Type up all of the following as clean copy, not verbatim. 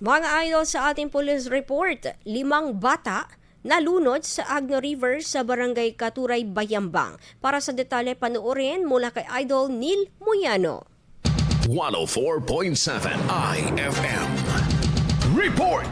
Mga idol, sa ating police report, 5 bata nalunod sa Agno River sa Barangay Katuray, Bayambang. Para sa detalye, panoorin mula kay Idol Neil Muyano. 104.7 IFM Report.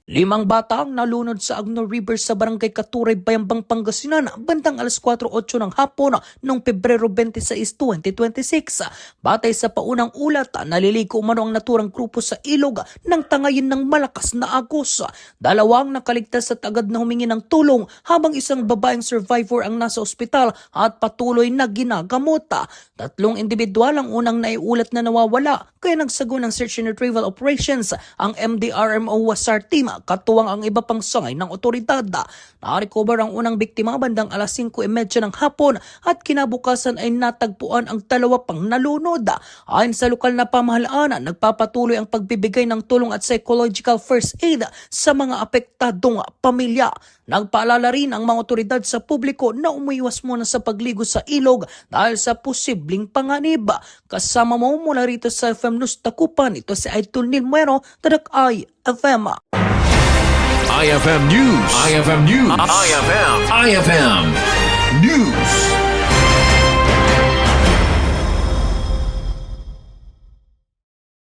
5 bata ang nalunod sa Agno River sa Barangay Katuray, Bayambang, Pangasinan bandang alas 4:08 ng hapon noong Pebrero 26, 2026. Batay sa paunang ulat, naliligo umano ang naturang grupo sa ilog nang tangayin ng malakas na agos. 2 nakaligtas at agad na humingi ng tulong habang isang babaeng survivor ang nasa ospital at patuloy na ginagamot. 3 individual ang unang naiulat na nawawala kaya nagsago ng search and retrieval operations ang MDRMO Wasar Team katuwang ang iba pang sangay ng otoridad. Na-recover ang unang biktima bandang alas 5:30 ng hapon at kinabukasan ay natagpuan ang 2 pang nalunod. Ayon sa lokal na pamahalaan, nagpapatuloy ang pagbibigay ng tulong at psychological first aid sa mga apektadong pamilya. Nagpaalala rin ang mga otoridad sa publiko na umiwas muna sa pagligo sa ilog dahil sa posibleng panganib. Kasama mo mula rito sa FM News Takupan, ito si Idol Neil Muyano, Tadak IFM. IFM News. IFM News. IFM News.